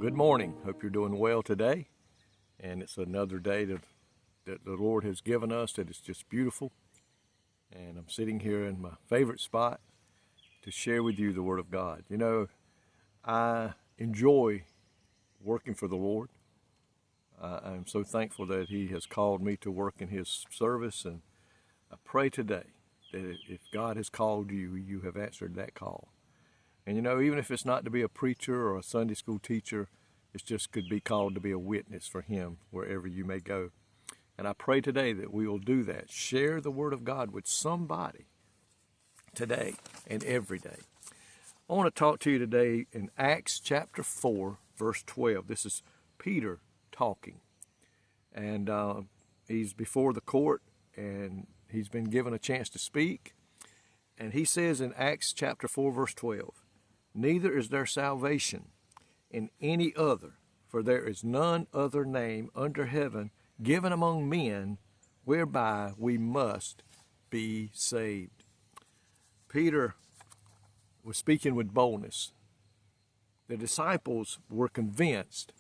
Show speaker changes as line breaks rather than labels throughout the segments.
Good morning. Hope you're doing well today. And it's another day that the Lord has given us that is just beautiful. And I'm sitting here in my favorite spot to share with you the Word of God. You know, I enjoy working for the Lord. I'm so thankful that He has called me to work in His service. And I pray today that if God has called you, you have answered that call. And you know, even if it's not to be a preacher or a Sunday school teacher, it just could be called to be a witness for Him wherever you may go. And I pray today that we will do that. Share the Word of God with somebody today and every day. I want to talk to you today in Acts chapter 4, verse 12. This is Peter talking. And he's before the court, and he's been given a chance to speak. And he says in Acts chapter 4, verse 12, "Neither is there salvation in any other, for there is none other name under heaven given among men whereby we must be saved." Peter was speaking with boldness. The disciples were convinced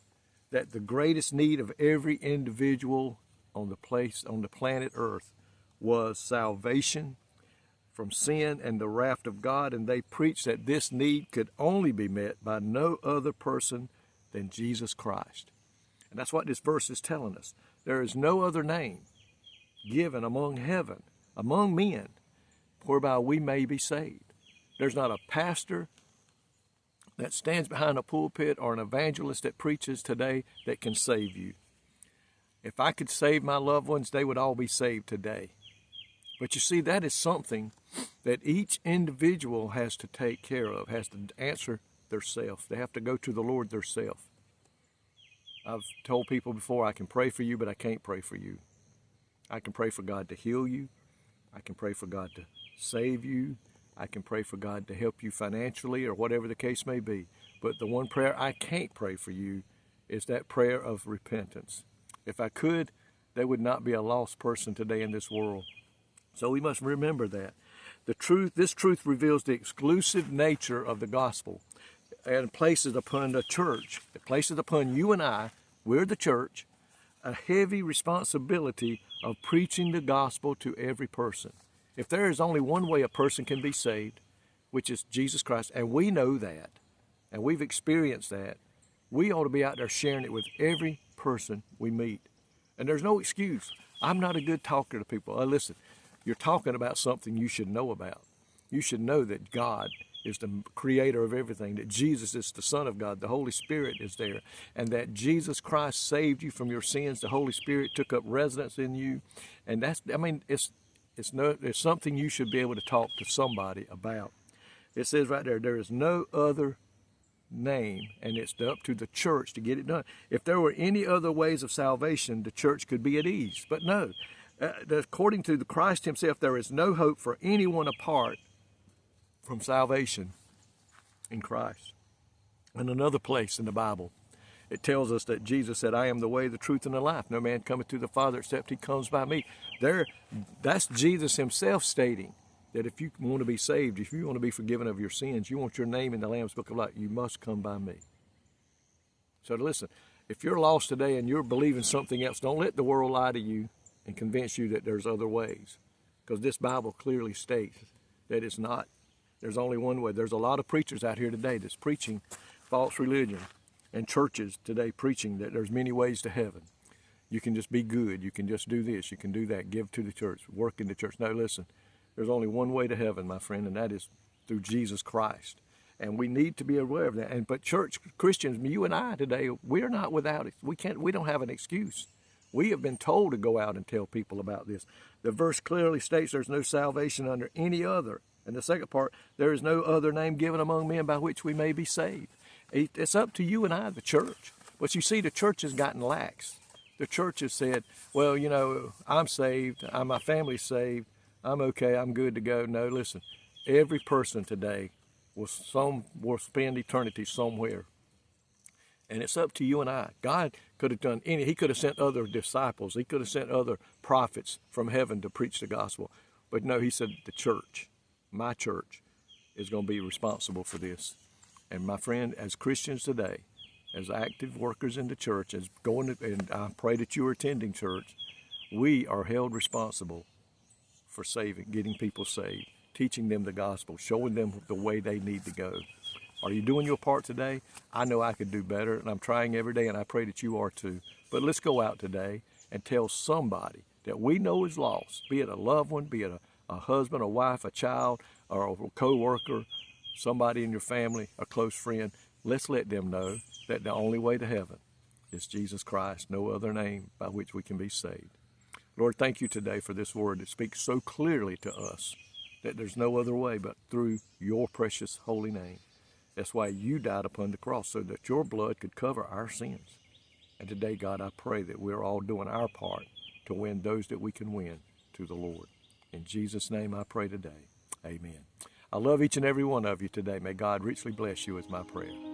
that the greatest need of every individual on the planet Earth was salvation from sin and the wrath of God, and they preached that this need could only be met by no other person than Jesus Christ. And that's what this verse is telling us. There is no other name given among men, whereby we may be saved. There's not a pastor that stands behind a pulpit or an evangelist that preaches today that can save you. If I could save my loved ones, they would all be saved today. But you see, that is something that each individual has to take care of, has to answer theirself. They have to go to the Lord theirself. I've told people before, I can pray for you, but I can't pray for you. I can pray for God to heal you. I can pray for God to save you. I can pray for God to help you financially or whatever the case may be. But the one prayer I can't pray for you is that prayer of repentance. If I could, there would not be a lost person today in this world. So we must remember that. This truth reveals the exclusive nature of the gospel and places upon the church, it places upon you and I, we're the church, a heavy responsibility of preaching the gospel to every person. If there is only one way a person can be saved, which is Jesus Christ, and we know that, and we've experienced that, we ought to be out there sharing it with every person we meet. And there's no excuse. I'm not a good talker to people. Listen, you're talking about something you should know about. You should know that God is the creator of everything, that Jesus is the Son of God, the Holy Spirit is there, and that Jesus Christ saved you from your sins. The Holy Spirit took up residence in you. And it's something you should be able to talk to somebody about. It says right there is no other name, and it's up to the church to get it done. If there were any other ways of salvation, the church could be at ease. But no. According to the Christ Himself, there is no hope for anyone apart from salvation in Christ. In another place in the Bible, it tells us that Jesus said, "I am the way, the truth, and the life. No man cometh to the Father except He comes by me." That's Jesus Himself stating that if you want to be saved, if you want to be forgiven of your sins, you want your name in the Lamb's Book of Life, you must come by me. So listen, if you're lost today and you're believing something else, don't let the world lie to you and convince you that there's other ways. Because this Bible clearly states that it's not. There's only one way. There's a lot of preachers out here today that's preaching false religion, and churches today preaching that there's many ways to heaven. You can just be good. You can just do this. You can do that. Give to the church. Work in the church. No, listen. There's only one way to heaven, my friend, and that is through Jesus Christ. And we need to be aware of that. But church Christians, you and I today, we're not without it. We don't have an excuse. We have been told to go out and tell people about this. The verse clearly states there's no salvation under any other. And the second part, there is no other name given among men by which we may be saved. It's up to you and I, the church. But you see, the church has gotten lax. The church has said, well, you know, I'm saved, my family's saved, I'm okay, I'm good to go. No, listen, every person today will spend eternity somewhere. And it's up to you and I. God could have done He could have sent other disciples. He could have sent other prophets from heaven to preach the gospel. But no, He said the church, my church, is going to be responsible for this. And my friend, as Christians today, as active workers in the church, as going to, and I pray that you are attending church, we are held responsible for getting people saved, teaching them the gospel, showing them the way they need to go. Are you doing your part today? I know I could do better, and I'm trying every day, and I pray that you are too. But let's go out today and tell somebody that we know is lost, be it a loved one, be it a husband, a wife, a child, or a co-worker, somebody in your family, a close friend. Let's let them know that the only way to heaven is Jesus Christ, no other name by which we can be saved. Lord, thank you today for this word that speaks so clearly to us that there's no other way but through your precious holy name. That's why you died upon the cross, so that your blood could cover our sins. And today, God, I pray that we're all doing our part to win those that we can win to the Lord. In Jesus' name I pray today. Amen. I love each and every one of you today. May God richly bless you is my prayer.